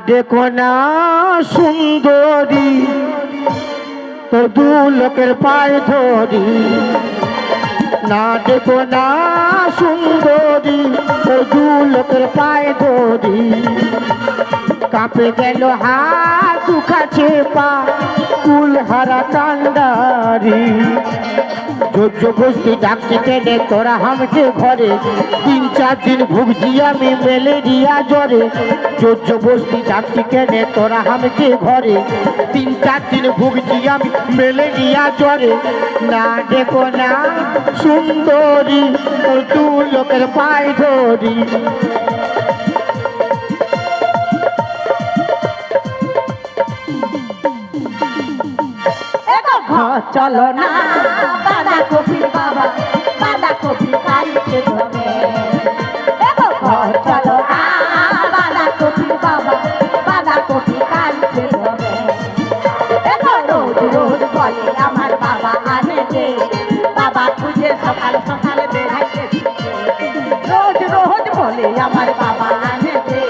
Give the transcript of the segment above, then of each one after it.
দেখো না সুন্দরী তোর দু লোকের পায়ে ধরি না দেখো না সুন্দরী তোর দু লোকের পায়ে ধরি কাঁপে গেল হাত দুখাছে পা কুলহারা কান্ডারি যোগ্য বস্তি ডাকছে টেনে তোরা হামছে ঘরে 3-4 দিন ভুগছি আমি ম্যালেরিয়া জ্বরে যোগ্য বস্তি ডাকছে টেনে তোরা হামছে ঘরে 3-4 দিন ভুগছি আমি ম্যালেরিয়া জ্বরে না দেখো না সুন্দরী তোর দু লোকের পায়ে ধরি চলো না বাঁধা কপি বাবা বাঁধা কপি কাটতে হবে চলো না বাঁধা কপি বাবা বাঁধা কপি কাটতে হবে রোজ রোজ বলে আমার বাবা আনে দে বাবা খুঁজে সকাল সকাল বেড়াইতে রোজ রোজ বলে আমার বাবা আনে দে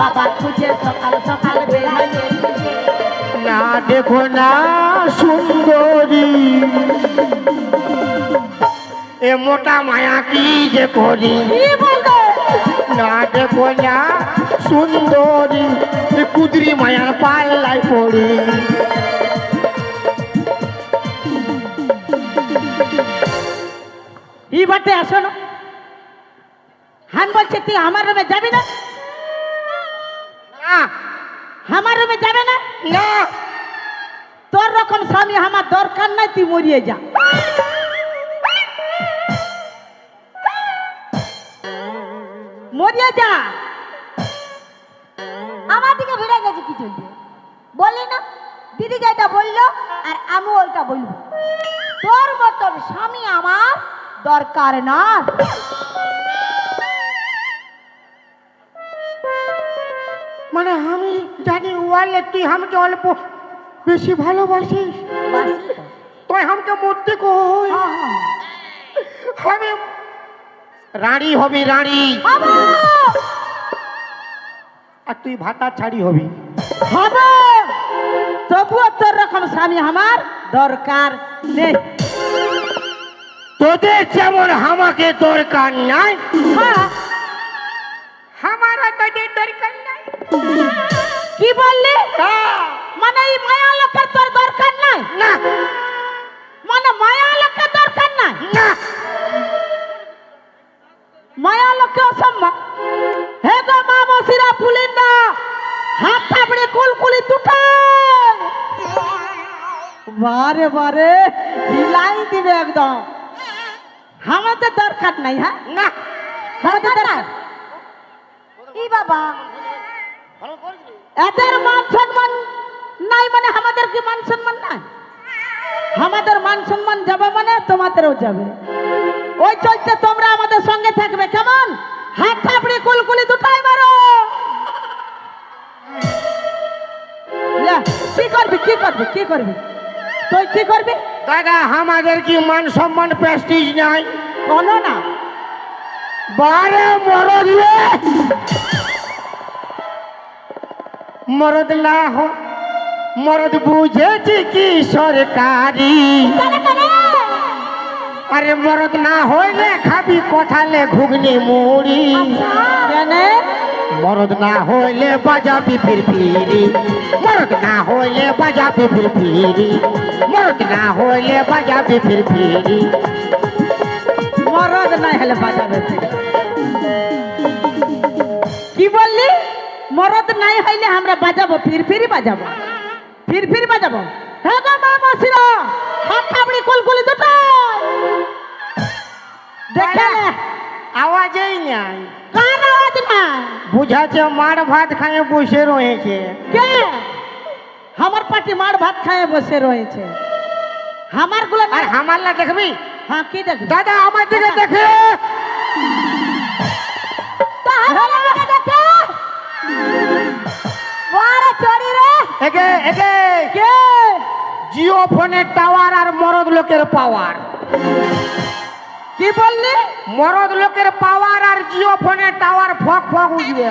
বাবা খুঁজে সকাল সকাল বেড়াইতে না দেখো না সুন্দরী এ মোটা মায়া কি যে করি না দেখো না সুন্দরী এ কুদরি মায়ার পাল্লায় পড়ি এই বাটে আসো না হান বলছে তুই আমার রুমে যাবি না আমার রুমে যাবে না না তোর রকম স্বামী আমার দরকার নাই তুই মরিয়ে যা মরিয়ে যা আমার দিকে ভিড়ে গেছে কি চলছে বললি না দিদি যেটা বললো আর আমি ওইটা বলবো তোর মতন স্বামী আমার দরকার না মানে আমি জানি ওয়ালে তুই আমাকে অল্প বেশি ভালোবাসিস তুই আমাকে মরতে কই আমি রানী হবি রানী আর তুই ভাতা ছাড়ি হবি হবে তবুও তোর রকম স্বামী আমার দরকার নেই তোদের যেমন আমাকে দরকার নাই হ্যাঁ আমারও তোদের দরকার নাই কি বললি মানে এই মায়া লোকের তোর দরকার নাই না মানে মায়া লোকের দরকার নাই না মায়া লোকে অসম্ভব হে গো মা মসিরা ফুলিন না হাত থাপড়ে কুলকুলি তুটা বারে বারে হিলাই দিবে একদম আমাদের দরকার নাই হ্যাঁ না আমাদের দরকার কি বাবা এদের মান সম্মান নাই মানে আমাদের কি মান সম্মান নাই আমাদের মান সম্মান যাবে মানে তোমাদেরও যাবে ওই চলতে তোমরা আমাদের সঙ্গে থাকবে কেমন হাত থাপড়ে কুলকুলি দুটাই মারো কি করবি কি করবি কি করবি তুই কি করবি দাদা আমাদের কি মান সম্মান প্রেস্টিজ নাই কোনো না বারে মরদ রে মরদ না হো মরদ বুঝেছি কি সরকারি আরে মরদ না হইলে খাবি কোঠালে ঘুগনি মুড়ি জানে মরদ না হইলে বাজাবি ফিরফিরি মরদ না হইলে বাজাবি ফিরফিরি মরদ না হইলে বাজাবি ফিরফিরি মরদ নাই হলে বাজাবে কি বললি মরদ নাই হইলে আমরা বাজাবো ফিরফিরি বাজাবো ফিরফিরি বাজাবো হ্যাঁ গো মা মসিরা হাত থাপড়ি কুলকুলি দুটো দেখে নে আওয়াজই নাই কান আওয়াজ না বুঝাচ্ছে মার ভাত খায় বসে রয়েছে কে আমার পাটি মার ভাত খায় বসে রয়েছে আমার গুলো আর হামাল্লা দেখবি হ্যাঁ কি দেখবি দাদা আমার দিকে দেখে একে একে কে জিও ফোনের টাওয়ার আর মরদ লোকের পাওয়ার কি বললি মরদ লোকের পাওয়ার আর জিও ফোনের টাওয়ার ফক ফক উঠবে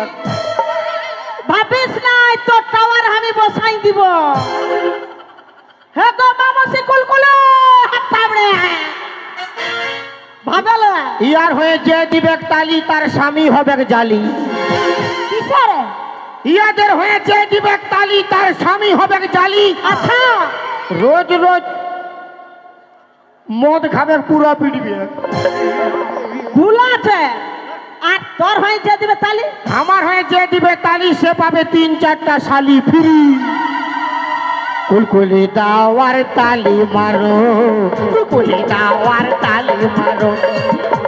ভাবিস না নাই তো টাওয়ার আমি বসাই দিব। হে গো মামসি কুলকুলে হাত তাবড়ে ভাবেলে ইয়ার হয়ে যে দিবে তালি তার স্বামী হবে জালি। কিসের ইয়াদের হয়ে যে দিবে তালি তার স্বামী হবে জালি। আচ্ছা রোজ রোজ মদ খাবে পুরো পিটবে। ভুল আছে। আর তোর হয়ে যে দিবে তালি আমার হয়ে যে দিবে তালি সে পাবে 3-4টা শালি ফ্রি। কুলকুলি দাওয়ার তালি মারো, কুলকুলি দাওয়ার তালি মারো,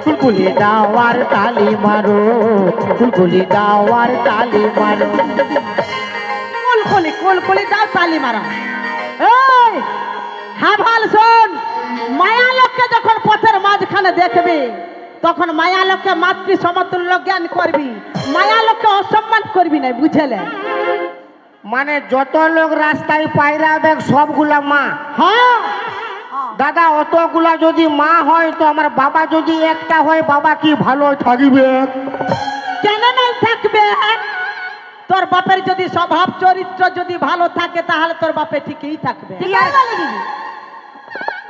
কুলকুলি দাওয়ার তালি মারো, কুলকুলি দাওয়ার তালি মারো। কুলকুলি কুলকুলি দাও তালি মারা। এই হাভাল শোন, মায়া লোককে যখন পথের মাঝখানে দেখবি তখন মায়া লোককে মাতৃ সমতুল্য জ্ঞান করবি, মায়া লোককে অসম্মান করবি না, বুঝলে? মানে যত লোক রাস্তায় পায়রাবে সবগুলা মা। হ্যাঁ দাদা অতগুলা যদি মা হয় তো আমার বাবা যদি একটা হয়, বাবা কি ভালো থাকবে? কেন নাই থাকবে? তোর বাপের যদি স্বভাব চরিত্র যদি ভালো থাকে তাহলে তোর বাপে ঠিকই থাকবে। ঠিক আছে বলি দিদি।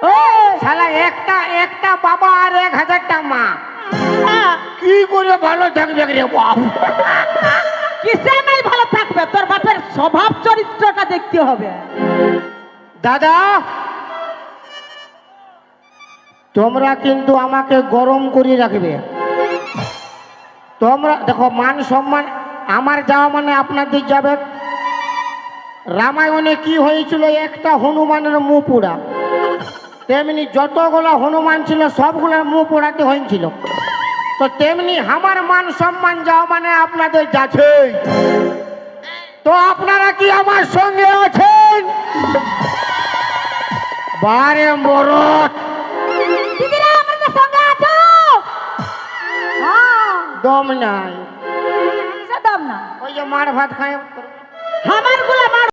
ওই, শালা একটা বাবা আর 1000টা মা, হ্যাঁ, কি করে ভালো থাকবে রে বাবু? কিসে নাই ভালো থাকবে? তোর বাপের স্বভাব চরিত্রটা দেখতে হবে। দাদা তোমরা কিন্তু আমাকে গরম করে রাখবে। তোমরা দেখো মান সম্মান আমার যাওয়া মানে আপনাদের যাবে। রামায়ণে কি হয়েছিল, একটা হনুমানের মুখ পোড়া, তেমনি যতগুলো হনুমান ছিল সবগুলোর মুখ পোড়াতে হয়েছিল। তো তেমনি আমার মান সম্মান যাওয়া মানে আপনাদের যাচ্ছে। তো আপনারা কি আমার সঙ্গে আছেন? বারে মরত দিদিরা আমাদের সঙ্গে আছো? হ্যাঁ, দম নাই, কিসের দাম না? ওই যে মার ভাত খায়। আমার গুলা মার